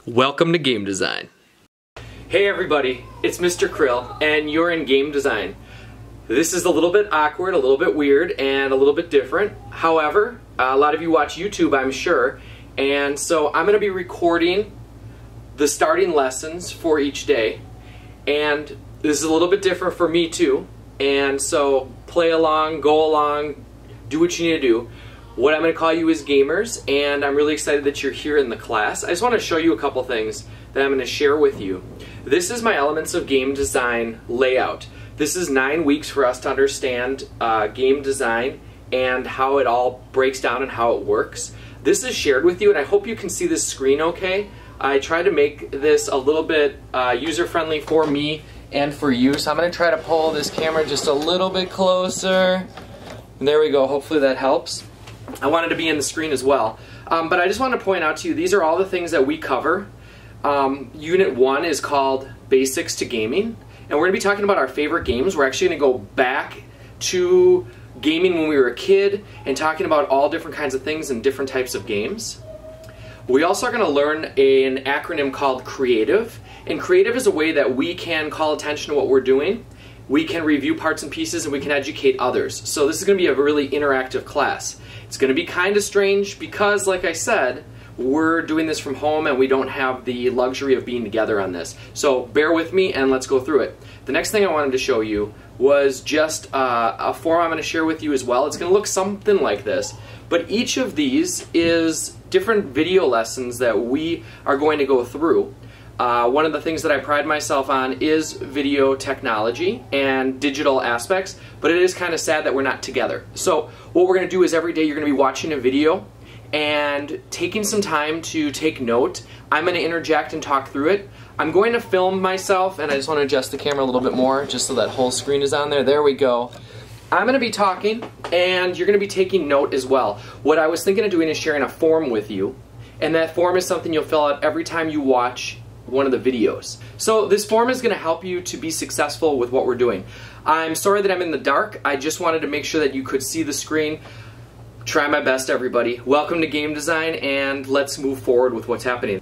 Welcome to Game Design. Hey everybody, it's Mr. Krill, and you're in Game Design. This is a little bit awkward, a little bit weird, and a little bit different. However, a lot of you watch YouTube, I'm sure, and so I'm going to be recording the starting lessons for each day, and this is a little bit different for me too, and so play along, go along, do what you need to do. What I'm going to call you is gamers, and I'm really excited that you're here in the class. I just want to show you a couple things that I'm going to share with you. This is my Elements of Game Design layout. This is 9 weeks for us to understand game design and how it all breaks down and how it works. This is shared with you, and I hope you can see this screen okay. I try to make this a little bit user-friendly for me and for you, so I'm going to try to pull this camera just a little bit closer. And there we go. Hopefully that helps. I wanted to be in the screen as well. But I just want to point out to you, these are all the things that we cover. Unit 1 is called Basics to Gaming, and we're going to be talking about our favorite games. We're actually going to go back to gaming when we were a kid and talking about all different kinds of things and different types of games. We also are going to learn an acronym called CREATIVE, and CREATIVE is a way that we can call attention to what we're doing. We can review parts and pieces, and we can educate others. So this is going to be a really interactive class. It's going to be kind of strange because, like I said, we're doing this from home and we don't have the luxury of being together on this. So bear with me and let's go through it. The next thing I wanted to show you was just a form I'm going to share with you as well. It's going to look something like this. But each of these is different video lessons that we are going to go through. One of the things that I pride myself on is video technology and digital aspects, but it is kind of sad that we're not together. So what we're going to do is every day you're going to be watching a video and taking some time to take note. I'm going to interject and talk through it. I'm going to film myself, and I just want to adjust the camera a little bit more just so that whole screen is on there. There we go. I'm going to be talking, and you're going to be taking note as well. What I was thinking of doing is sharing a form with you, and that form is something you'll fill out every time you watch one of the videos. So this form is going to help you to be successful with what we're doing. I'm sorry that I'm in the dark. I just wanted to make sure that you could see the screen. Try my best, everybody. Welcome to Game Design, and let's move forward with what's happening.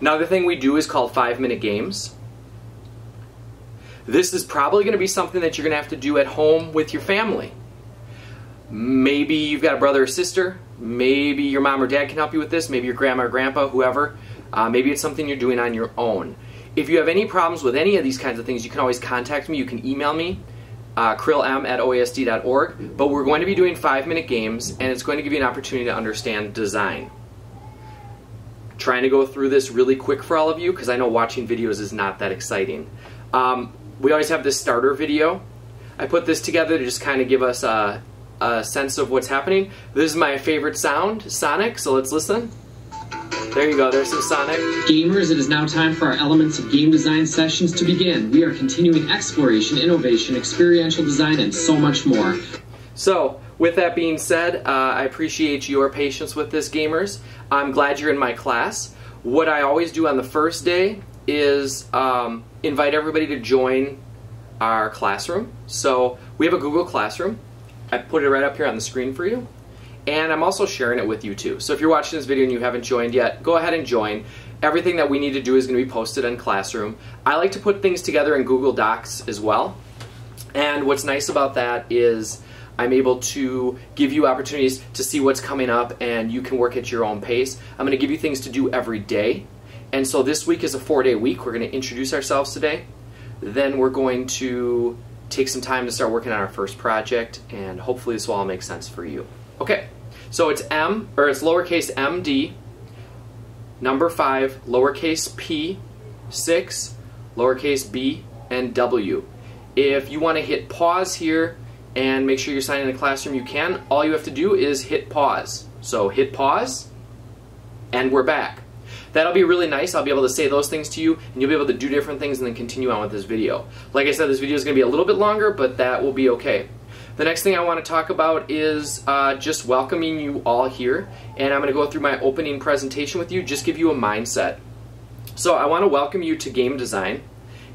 Another thing we do is called 5-minute games. This is probably going to be something that you're going to have to do at home with your family. Maybe you've got a brother or sister. Maybe your mom or dad can help you with this. Maybe your grandma or grandpa, whoever. Maybe it's something you're doing on your own. If you have any problems with any of these kinds of things, you can always contact me. You can email me, krillm@oasd.org. But we're going to be doing 5-minute games, and it's going to give you an opportunity to understand design. Trying to go through this really quick for all of you, because I know watching videos is not that exciting. We always have this starter video. I put this together to just kind of give us a sense of what's happening. This is my favorite sound, Sonic, so let's listen. There you go, there's some Sonic. Gamers, it is now time for our Elements of Game Design sessions to begin. We are continuing exploration, innovation, experiential design, and so much more. So, with that being said, I appreciate your patience with this, gamers. I'm glad you're in my class. What I always do on the first day is invite everybody to join our classroom. So, we have a Google Classroom. I put it right up here on the screen for you. And I'm also sharing it with you too. So if you're watching this video and you haven't joined yet, go ahead and join. Everything that we need to do is going to be posted in Classroom. I like to put things together in Google Docs as well. And what's nice about that is I'm able to give you opportunities to see what's coming up, and you can work at your own pace. I'm going to give you things to do every day. And so this week is a 4-day week. We're going to introduce ourselves today. Then we're going to take some time to start working on our first project, and hopefully this will all make sense for you. Okay, so it's lowercase md, number 5, lowercase p, 6, lowercase b, and w. If you want to hit pause here and make sure you're signing in the classroom, you can. All you have to do is hit pause. So hit pause, and we're back. That'll be really nice. I'll be able to say those things to you, and you'll be able to do different things and then continue on with this video. Like I said, this video is going to be a little bit longer, but that will be okay. The next thing I want to talk about is just welcoming you all here, and I'm going to go through my opening presentation with you, just give you a mindset. So I want to welcome you to Game Design,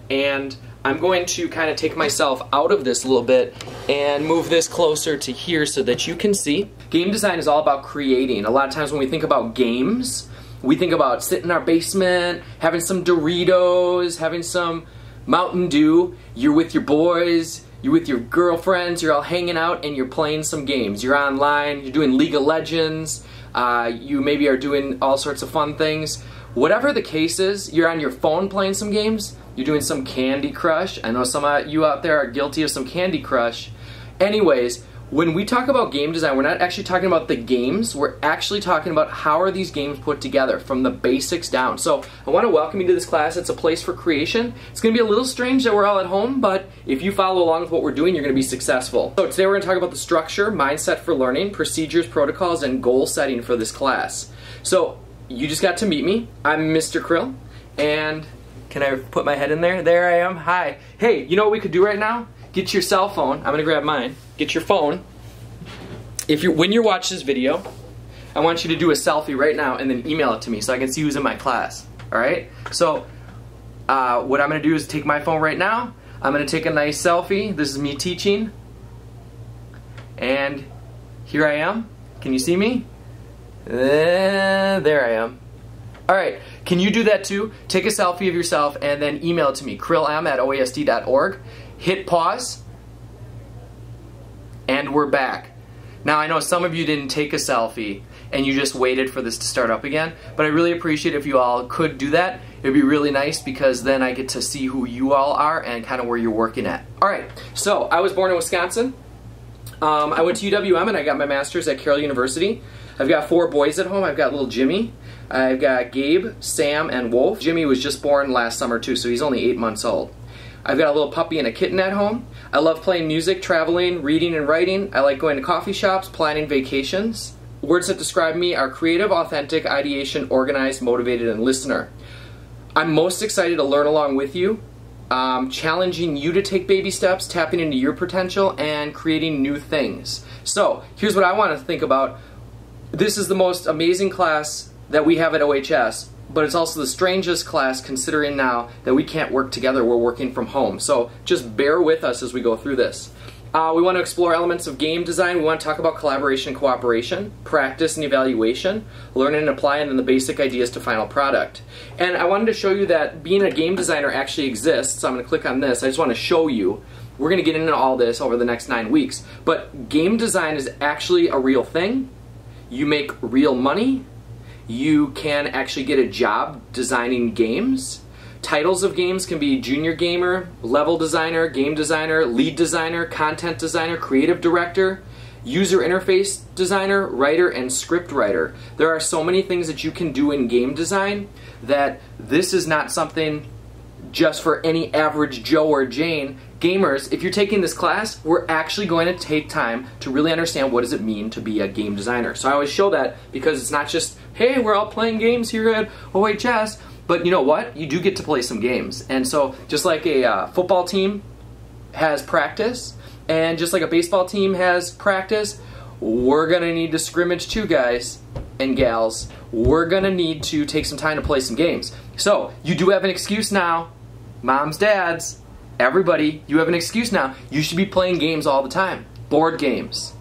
and I'm going to kind of take myself out of this a little bit and move this closer to here so that you can see. Game design is all about creating. A lot of times when we think about games, we think about sitting in our basement, having some Doritos, having some Mountain Dew. You're with your boys, you're with your girlfriends, you're all hanging out and you're playing some games. You're online, you're doing League of Legends, you maybe are doing all sorts of fun things. Whatever the case is, you're on your phone playing some games, you're doing some Candy Crush. I know some of you out there are guilty of some Candy Crush. Anyways, when we talk about game design, we're not actually talking about the games, we're actually talking about how are these games put together from the basics down. So I want to welcome you to this class. It's a place for creation. It's going to be a little strange that we're all at home, but if you follow along with what we're doing, you're going to be successful. So today we're going to talk about the structure, mindset for learning, procedures, protocols, and goal setting for this class. So you just got to meet me. I'm Mr. Krill, and can I put my head in there? There I am. Hi. Hey, you know what we could do right now? Get your cell phone. I'm going to grab mine. Get your phone. When you're watching this video, I want you to do a selfie right now and then email it to me so I can see who's in my class. Alright? So, what I'm going to do is take my phone right now. I'm going to take a nice selfie. This is me teaching. And here I am. Can you see me? There I am. Alright, can you do that too? Take a selfie of yourself and then email it to me, krillam@oasd.org. Hit pause, and we're back. Now I know some of you didn't take a selfie and you just waited for this to start up again, but I really appreciate if you all could do that. It would be really nice because then I get to see who you all are and kind of where you're working at. Alright, so I was born in Wisconsin. I went to UWM and I got my master's at Carroll University. I've got 4 boys at home. I've got little Jimmy. I've got Gabe, Sam, and Wolf. Jimmy was just born last summer too, so he's only 8 months old. I've got a little puppy and a kitten at home. I love playing music, traveling, reading, and writing. I like going to coffee shops, planning vacations. Words that describe me are creative, authentic, ideation, organized, motivated, and listener. I'm most excited to learn along with you, challenging you to take baby steps, tapping into your potential, and creating new things. So, here's what I want to think about. This is the most amazing class that we have at OHS, but it's also the strangest class considering now that we can't work together, we're working from home. So just bear with us as we go through this. We want to explore elements of game design. We want to talk about collaboration and cooperation, practice and evaluation, learn and apply, and then the basic ideas to final product. And I wanted to show you that being a game designer actually exists. So I'm going to click on this. I just want to show you. We're going to get into all this over the next 9 weeks. But game design is actually a real thing. You make real money. You can actually get a job designing games. Titles of games can be junior gamer, level designer, game designer, lead designer, content designer, creative director, user interface designer, writer, and script writer. There are so many things that you can do in game design that this is not something just for any average Joe or Jane. Gamers, if you're taking this class, we're actually going to take time to really understand what does it mean to be a game designer. So I always show that because it's not just, hey, we're all playing games here at OHS, but you know what? You do get to play some games. And so just like a football team has practice, and just like a baseball team has practice, we're going to need to scrimmage too, guys and gals. We're going to need to take some time to play some games. So you do have an excuse now, moms, dads, everybody, you have an excuse now. You should be playing games all the time. Board games,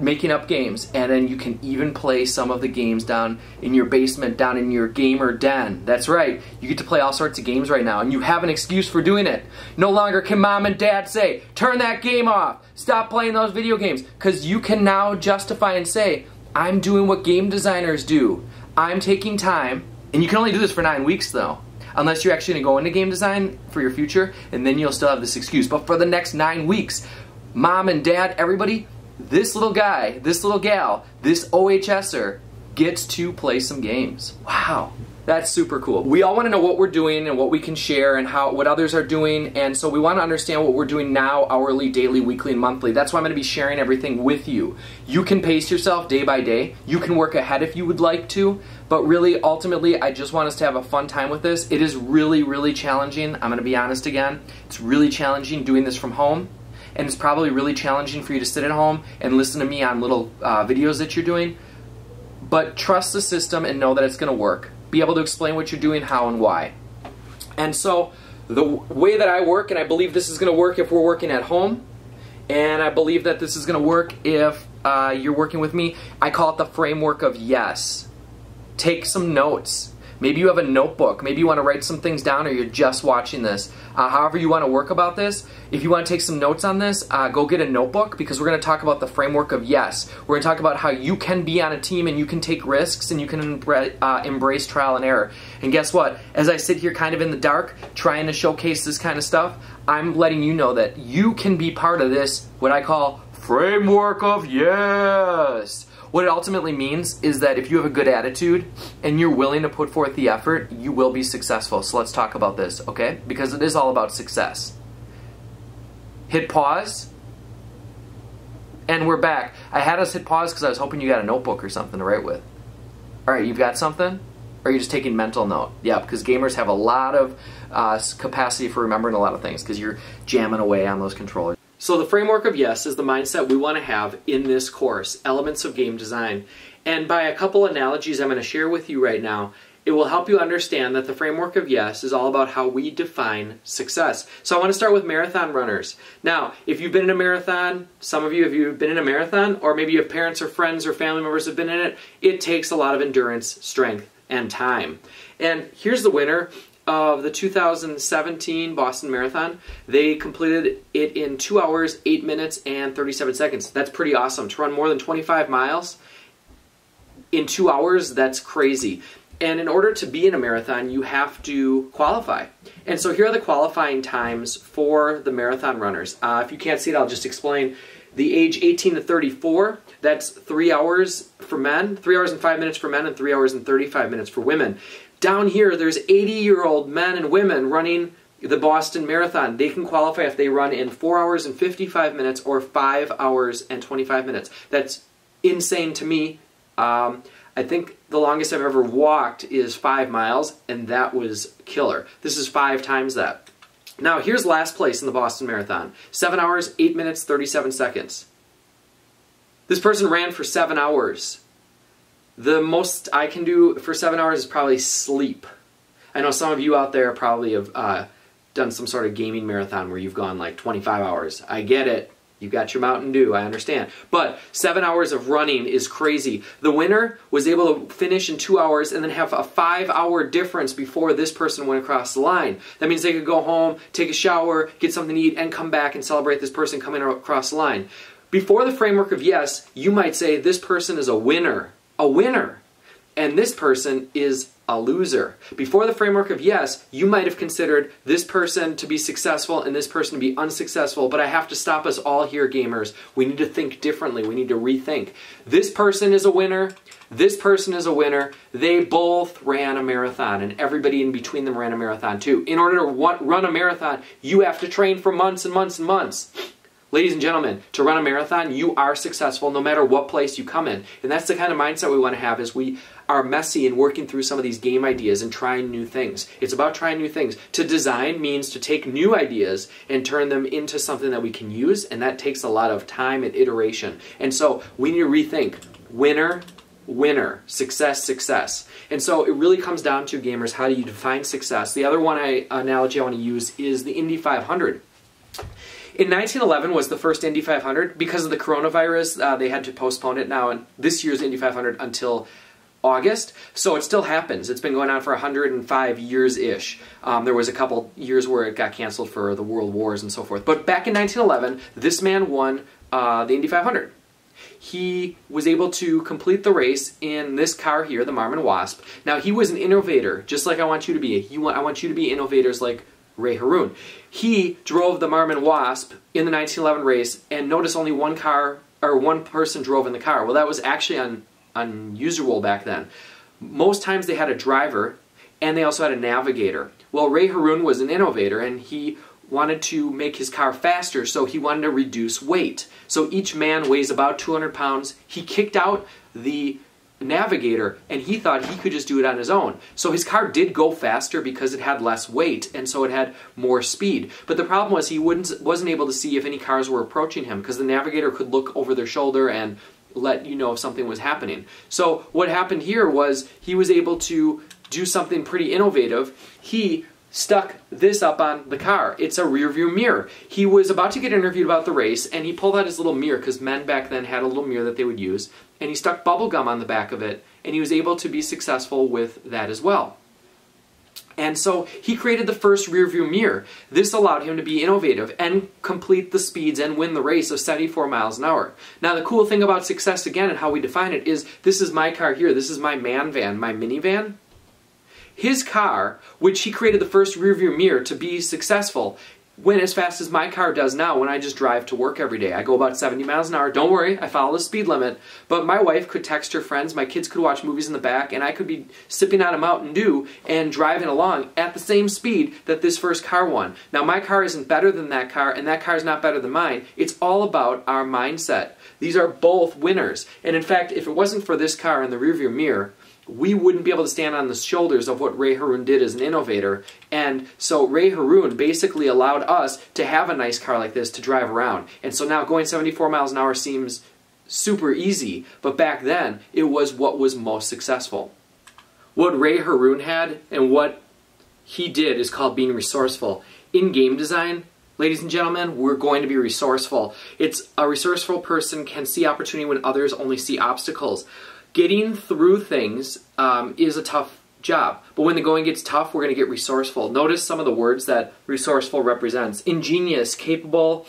making up games, and then you can even play some of the games down in your basement, down in your gamer den. That's right, you get to play all sorts of games right now, and you have an excuse for doing it. No longer can mom and dad say, turn that game off, stop playing those video games, because you can now justify and say, I'm doing what game designers do. I'm taking time, and you can only do this for 9 weeks though. Unless you're actually going to go into game design for your future, and then you'll still have this excuse. But for the next 9 weeks, mom and dad, everybody, this little guy, this little gal, this OHSer gets to play some games. Wow. That's super cool. We all want to know what we're doing and what we can share and what others are doing, and so we want to understand what we're doing now, hourly, daily, weekly, and monthly. That's why I'm going to be sharing everything with you. You can pace yourself day by day. You can work ahead if you would like to, but really, ultimately, I just want us to have a fun time with this. It is really, really challenging. I'm going to be honest again. It's really challenging doing this from home, and it's probably really challenging for you to sit at home and listen to me on little videos that you're doing, but trust the system and know that it's going to work. Be able to explain what you're doing, how and why. And so the way that I work, and I believe this is going to work if we're working at home, and I believe that this is going to work if you're working with me, I call it the framework of yes. take some notes. Maybe you have a notebook. Maybe you want to write some things down, or you're just watching this. However you want to work about this, if you want to take some notes on this, go get a notebook, because we're going to talk about the framework of yes. We're going to talk about how you can be on a team and you can take risks and you can embrace trial and error. And guess what? As I sit here kind of in the dark trying to showcase this kind of stuff, I'm letting you know that you can be part of this, what I call framework of yes. What it ultimately means is that if you have a good attitude and you're willing to put forth the effort, you will be successful. So let's talk about this, okay? Because it is all about success. Hit pause. And we're back. I had us hit pause because I was hoping you got a notebook or something to write with. All right, you've got something? Or are you just taking mental note? Yeah, because gamers have a lot of capacity for remembering a lot of things because you're jamming away on those controllers. So the framework of yes is the mindset we want to have in this course, Elements of Game Design. And by a couple analogies I'm going to share with you right now, it will help you understand that the framework of yes is all about how we define success. So I want to start with marathon runners. Now, if you've been in a marathon, some of you, if you've been in a marathon, or maybe you have parents or friends or family members who have been in it, it takes a lot of endurance, strength, and time. And here's the winner of the 2017 Boston Marathon. They completed it in 2 hours, 8 minutes, and 37 seconds. That's pretty awesome. To run more than 25 miles in 2 hours, that's crazy. And in order to be in a marathon, you have to qualify. And so here are the qualifying times for the marathon runners. If you can't see it, I'll just explain. The age 18 to 34, that's 3 hours for men, 3 hours and 5 minutes for men, and 3 hours and 35 minutes for women. Down here, there's 80-year-old men and women running the Boston Marathon. They can qualify if they run in 4 hours and 55 minutes or 5 hours and 25 minutes. That's insane to me. I think the longest I've ever walked is 5 miles, and that was killer. This is 5 times that. Now, here's last place in the Boston Marathon. 7 hours, 8 minutes, 37 seconds. This person ran for 7 hours. The most I can do for 7 hours is probably sleep. I know some of you out there probably have done some sort of gaming marathon where you've gone like 25 hours. I get it. You've got your Mountain Dew, I understand. But 7 hours of running is crazy. The winner was able to finish in 2 hours and then have a 5-hour difference before this person went across the line. That means they could go home, take a shower, get something to eat, and come back and celebrate this person coming across the line. Before the framework of yes, you might say this person is a winner. A winner. And this person is a loser. Before the framework of yes, you might have considered this person to be successful and this person to be unsuccessful, but I have to stop us all here, gamers. We need to think differently. We need to rethink. This person is a winner. This person is a winner. They both ran a marathon, and everybody in between them ran a marathon too. In order to run a marathon, you have to train for months and months and months. Ladies and gentlemen, to run a marathon, you are successful no matter what place you come in. And that's the kind of mindset we want to have as we are messy and working through some of these game ideas and trying new things. It's about trying new things. To design means to take new ideas and turn them into something that we can use, and that takes a lot of time and iteration. And so we need to rethink winner, winner, success, success. And so it really comes down to, gamers, how do you define success? The other analogy I want to use is the Indy 500. In 1911 was the first Indy 500. Because of the coronavirus, they had to postpone it now, and this year's Indy 500 until August. So it still happens. It's been going on for 105 years-ish. There was a couple years where it got canceled for the World Wars and so forth. But back in 1911, this man won the Indy 500. He was able to complete the race in this car here, the Marmon Wasp. Now, he was an innovator, just like I want you to be. I want you to be innovators like Ray Harroun. He drove the Marmon Wasp in the 1911 race, and notice only one person drove in the car. Well, that was actually unusual back then. Most times they had a driver, and they also had a navigator. Well, Ray Harroun was an innovator, and he wanted to make his car faster, so he wanted to reduce weight. So each man weighs about 200 pounds. He kicked out the navigator, and he thought he could just do it on his own. So his car did go faster because it had less weight, and so it had more speed. But the problem was he wasn't able to see if any cars were approaching him, because the navigator could look over their shoulder and let you know if something was happening. So what happened here was he was able to do something pretty innovative. He stuck this up on the car. It's a rear view mirror. He was about to get interviewed about the race, and he pulled out his little mirror, because men back then had a little mirror that they would use, and he stuck bubble gum on the back of it, and he was able to be successful with that as well. And so he created the first rear view mirror. This allowed him to be innovative and complete the speeds and win the race of 74 miles an hour. Now the cool thing about success, again, and how we define it, is this is my car here. This is my man van, my minivan. His car, which he created the first rear view mirror to be successful, went as fast as my car does now when I just drive to work every day. I go about 70 miles an hour. Don't worry, I follow the speed limit. But my wife could text her friends, my kids could watch movies in the back, and I could be sipping on a Mountain Dew and driving along at the same speed that this first car won. Now my car isn't better than that car, and that car is not better than mine. It's all about our mindset. These are both winners. And in fact, if it wasn't for this car in the rearview mirror, we wouldn't be able to stand on the shoulders of what Ray Harroun did as an innovator. And so Ray Harroun basically allowed us to have a nice car like this to drive around. And so now going 74 miles an hour seems super easy, but back then it was what was most successful. What Ray Harroun had and what he did is called being resourceful. In game design, ladies and gentlemen, we're going to be resourceful. It's a resourceful person can see opportunity when others only see obstacles. Getting through things is a tough job, but when the going gets tough, we're going to get resourceful. Notice some of the words that resourceful represents. Ingenious, capable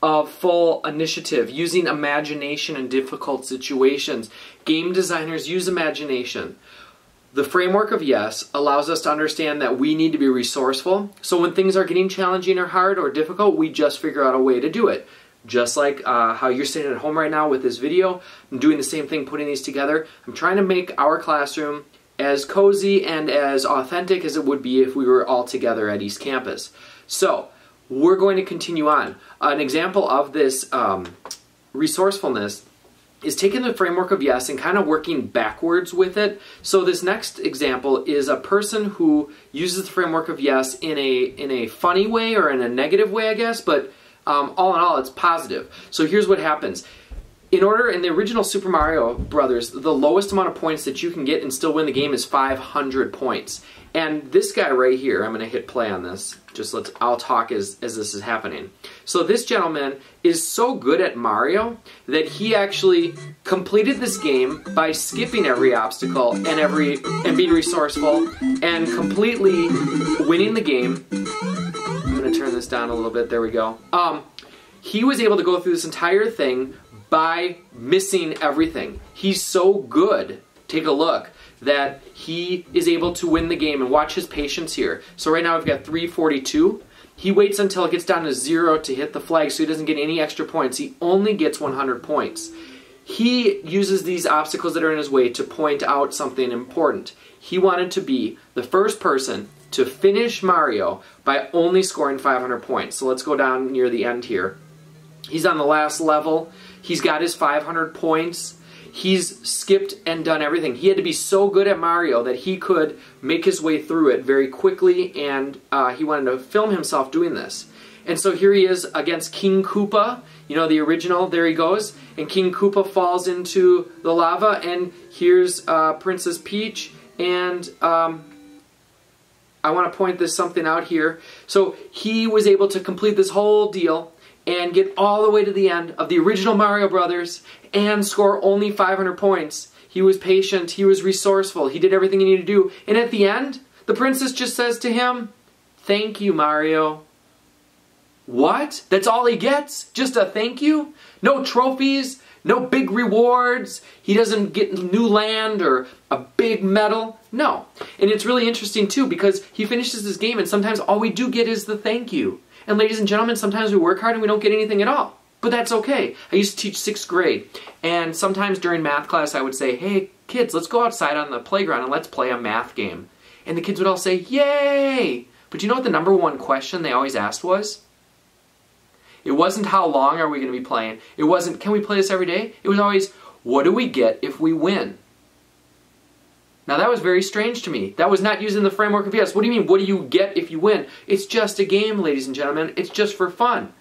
of full initiative, using imagination in difficult situations. Game designers use imagination. The framework of yes allows us to understand that we need to be resourceful, so when things are getting challenging or hard or difficult, we just figure out a way to do it. Just like how you're sitting at home right now with this video, I'm doing the same thing, putting these together. I'm trying to make our classroom as cozy and as authentic as it would be if we were all together at East Campus. So, we're going to continue on. An example of this resourcefulness is taking the framework of yes and kind of working backwards with it. So this next example is a person who uses the framework of yes in a funny way or in a negative way, I guess, but all in all, it's positive. So here's what happens. In the original Super Mario Brothers, the lowest amount of points that you can get and still win the game is 500 points. And this guy right here, I'm going to hit play on this. I'll talk as this is happening. So this gentleman is so good at Mario that he actually completed this game by skipping every obstacle and being resourceful and completely winning the game. I'm going to turn this down a little bit. There we go. He was able to go through this entire thing by missing everything. He's so good, take a look, that he is able to win the game. And watch his patience here. So right now we've got 342. He waits until it gets down to 0 to hit the flag, so he doesn't get any extra points. He only gets 100 points. He uses these obstacles that are in his way to point out something important. He wanted to be the first person to finish Mario by only scoring 500 points. So let's go down near the end here. He's on the last level. He's got his 500 points. He's skipped and done everything. He had to be so good at Mario that he could make his way through it very quickly, and he wanted to film himself doing this. And so here he is against King Koopa, you know, the original, there he goes, and King Koopa falls into the lava, and here's Princess Peach, and I want to point something out here. So he was able to complete this whole deal and get all the way to the end of the original Mario Brothers and score only 500 points. He was patient, he was resourceful, he did everything he needed to do. And at the end, the princess just says to him, "Thank you, Mario." What? That's all he gets? Just a thank you? No trophies? No big rewards? He doesn't get new land or a big medal? No. And it's really interesting too, because he finishes this game and sometimes all we do get is the thank you. And ladies and gentlemen, sometimes we work hard and we don't get anything at all. But that's okay. I used to teach 6th grade, and sometimes during math class I would say, "Hey kids, let's go outside on the playground and let's play a math game." And the kids would all say, "Yay!" But you know what the #1 question they always asked was? It wasn't how long are we going to be playing. It wasn't, can we play this every day? It was always, what do we get if we win? Now that was very strange to me. That was not using the framework of yes. What do you mean, what do you get if you win? It's just a game, ladies and gentlemen. It's just for fun.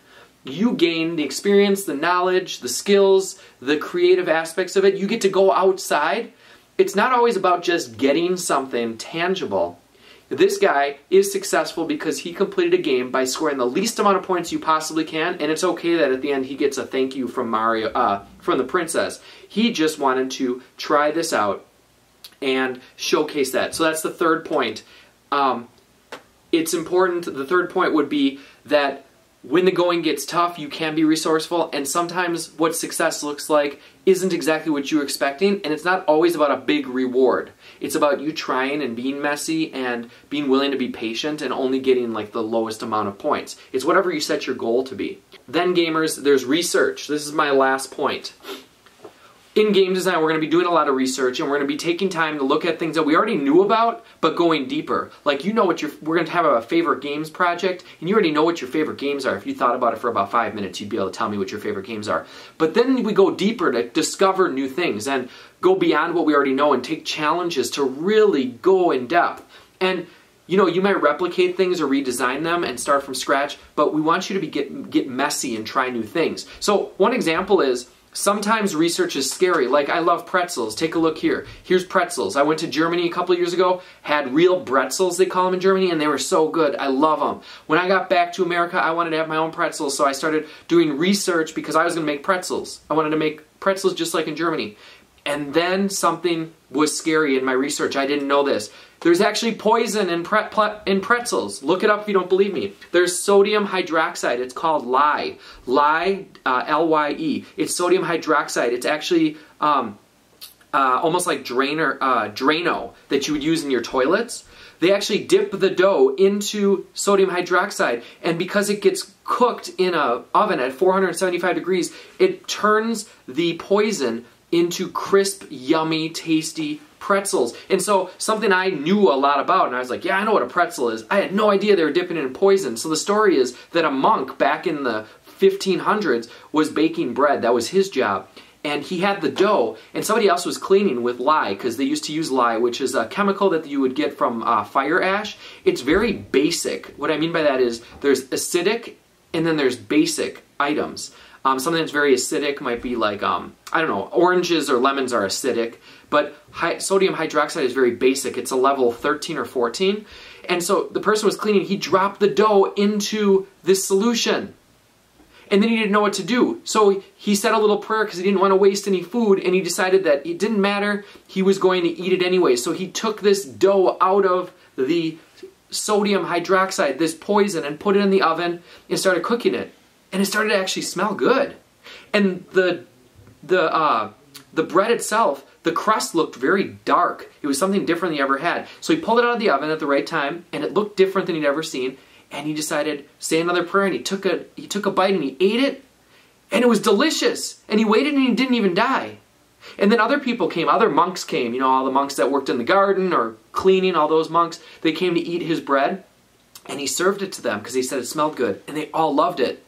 You gain the experience, the knowledge, the skills, the creative aspects of it. You get to go outside. It's not always about just getting something tangible. This guy is successful because he completed a game by scoring the least amount of points you possibly can, and it's okay that at the end he gets a thank you from Mario, from the princess. He just wanted to try this out and showcase that. So that's the third point. It's important, the third point would be that when the going gets tough, you can be resourceful, and sometimes what success looks like isn't exactly what you're expecting, and it's not always about a big reward. It's about you trying and being messy and being willing to be patient and only getting like the lowest amount of points. It's whatever you set your goal to be. Then gamers, there's research. This is my last point. In game design, we're going to be doing a lot of research, and we're going to be taking time to look at things that we already knew about, but going deeper. Like, you know what we're going to have a favorite games project, and you already know what your favorite games are. If you thought about it for about 5 minutes, you'd be able to tell me what your favorite games are. But then we go deeper to discover new things and go beyond what we already know and take challenges to really go in depth. And you know, you might replicate things or redesign them and start from scratch, but we want you to get messy and try new things. So one example is, sometimes research is scary. Like, I love pretzels. Take a look here. Here's pretzels. I went to Germany a couple of years ago, had real pretzels, they call them in Germany, and they were so good. I love them. When I got back to America, I wanted to have my own pretzels, so I started doing research because I was going to make pretzels. I wanted to make pretzels just like in Germany. And then something was scary in my research. I didn't know this. There's actually poison in pretzels. Look it up if you don't believe me. There's sodium hydroxide. It's called lye. Lye, L-Y-E. It's sodium hydroxide. It's actually almost like Drano that you would use in your toilets. They actually dip the dough into sodium hydroxide, and because it gets cooked in an oven at 475 degrees, it turns the poison into crisp, yummy, tasty pretzels. And so something I knew a lot about, and I was like, yeah, I know what a pretzel is. I had no idea they were dipping it in poison. So the story is that a monk back in the 1500s was baking bread. That was his job. And he had the dough, and somebody else was cleaning with lye, because they used to use lye, which is a chemical that you would get from fire ash. It's very basic. What I mean by that is there's acidic, and then there's basic items. Something that's very acidic might be like, I don't know, oranges or lemons are acidic, but sodium hydroxide is very basic. It's a level 13 or 14. And so the person was cleaning, he dropped the dough into this solution. And then he didn't know what to do. So he said a little prayer because he didn't want to waste any food, and he decided that it didn't matter, he was going to eat it anyway. So he took this dough out of the sodium hydroxide, this poison, and put it in the oven and started cooking it. And it started to actually smell good. And the bread itself, the crust looked very dark. It was something different than he ever had. So he pulled it out of the oven at the right time, and it looked different than he'd ever seen. And he decided, say another prayer, and he took a bite and he ate it, and it was delicious. And he waited and he didn't even die. And then other people came, other monks came, you know, all the monks that worked in the garden or cleaning, all those monks, they came to eat his bread, and he served it to them because he said it smelled good, and they all loved it.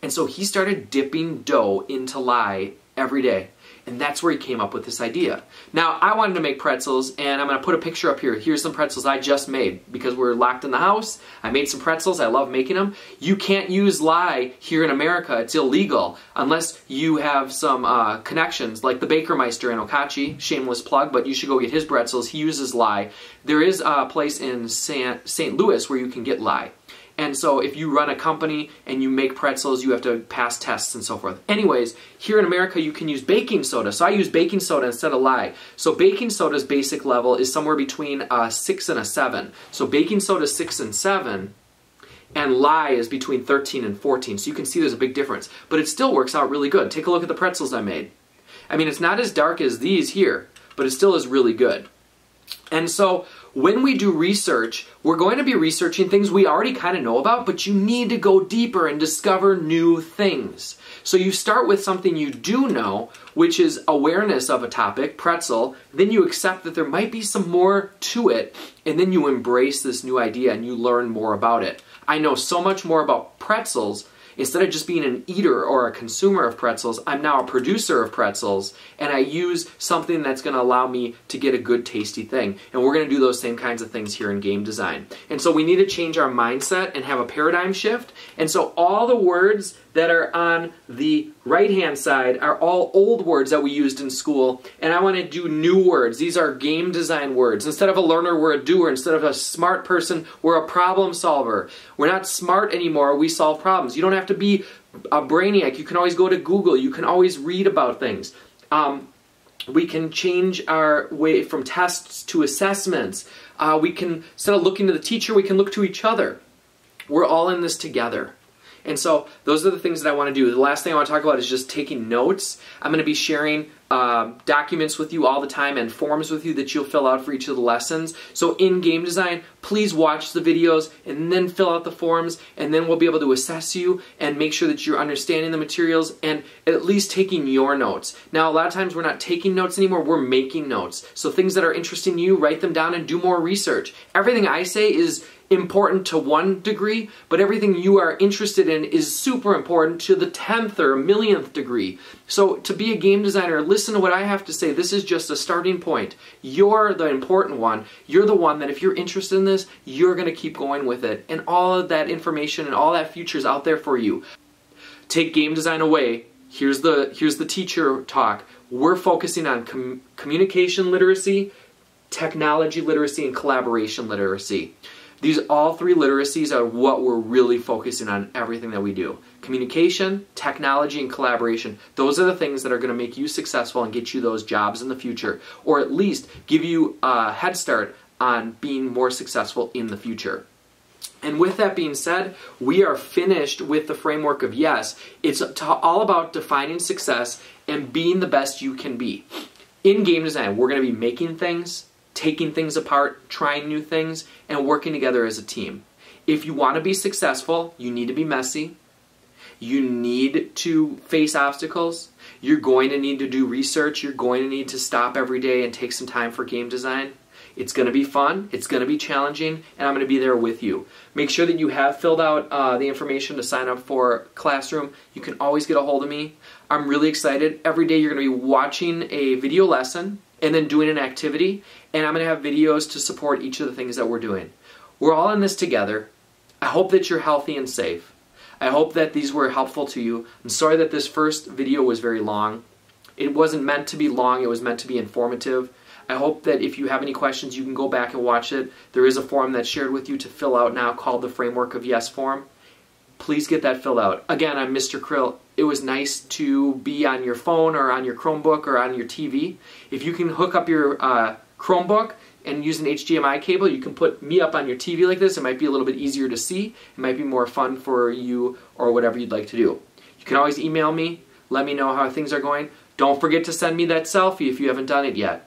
And so he started dipping dough into lye every day. And that's where he came up with this idea. Now, I wanted to make pretzels, and I'm going to put a picture up here. Here's some pretzels I just made. Because we're locked in the house, I made some pretzels. I love making them. You can't use lye here in America. It's illegal unless you have some connections, like the Bakermeister in Okachi. Shameless plug, but you should go get his pretzels. He uses lye. There is a place in St. Louis where you can get lye. And so if you run a company and you make pretzels, you have to pass tests and so forth. Anyways, here in America, you can use baking soda. So I use baking soda instead of lye. So baking soda's basic level is somewhere between a 6 and a 7. So baking soda is 6 and 7, and lye is between 13 and 14. So you can see there's a big difference. But it still works out really good. Take a look at the pretzels I made. I mean, it's not as dark as these here, but it still is really good. And so when we do research, we're going to be researching things we already kind of know about, but you need to go deeper and discover new things. So you start with something you do know, which is awareness of a topic, pretzel, then you accept that there might be some more to it, and then you embrace this new idea and you learn more about it. I know so much more about pretzels Instead of just being an eater or a consumer of pretzels, I'm now a producer of pretzels, and I use something that's going to allow me to get a good, tasty thing. And we're going to do those same kinds of things here in game design. And so we need to change our mindset and have a paradigm shift. And so all the words that are on the right-hand side are all old words that we used in school, and I want to do new words. These are game design words. Instead of a learner, we're a doer. Instead of a smart person, we're a problem solver. We're not smart anymore, we solve problems. You don't have to be a brainiac. You can always go to Google. You can always read about things. We can change our way from tests to assessments. We can, instead of looking to the teacher, we can look to each other. We're all in this together. And so those are the things that I want to do. The last thing I want to talk about is just taking notes. I'm going to be sharing documents with you all the time and forms with you that you'll fill out for each of the lessons. So in game design, please watch the videos and then fill out the forms, and then we'll be able to assess you and make sure that you're understanding the materials and at least taking your notes. Now, a lot of times we're not taking notes anymore, we're making notes. So things that are interesting to you, write them down and do more research. Everything I say is important to one degree, but everything you are interested in is super important to the 10th or millionth degree. So to be a game designer, listen to what I have to say. This is just a starting point. You're the important one. You're the one that if you're interested in this, you're going to keep going with it. And all of that information and all that future is out there for you. Take game design away. Here's the teacher talk. We're focusing on communication literacy, technology literacy, and collaboration literacy. These all three literacies are what we're really focusing on everything that we do. Communication, technology, and collaboration. Those are the things that are going to make you successful and get you those jobs in the future, or at least give you a head start on being more successful in the future. And with that being said, we are finished with the framework of YES. It's all about defining success and being the best you can be. In game design, we're going to be making things, taking things apart, trying new things, and working together as a team. If you want to be successful, you need to be messy. You need to face obstacles. You're going to need to do research. You're going to need to stop every day and take some time for game design. It's going to be fun. It's going to be challenging, and I'm going to be there with you. Make sure that you have filled out the information to sign up for Classroom. You can always get a hold of me. I'm really excited. Every day you're going to be watching a video lesson and then doing an activity, and I'm going to have videos to support each of the things that we're doing. We're all in this together. I hope that you're healthy and safe. I hope that these were helpful to you. I'm sorry that this first video was very long. It wasn't meant to be long, it was meant to be informative. I hope that if you have any questions, you can go back and watch it. There is a form that's shared with you to fill out now called the Framework of Yes form. Please get that filled out. Again, I'm Mr. Krill. It was nice to be on your phone or on your Chromebook or on your TV. If you can hook up your Chromebook and use an HDMI cable, you can put me up on your TV like this. It might be a little bit easier to see. It might be more fun for you or whatever you'd like to do. You can always email me. Let me know how things are going. Don't forget to send me that selfie if you haven't done it yet.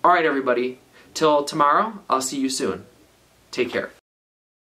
All right, everybody. Till tomorrow, I'll see you soon. Take care.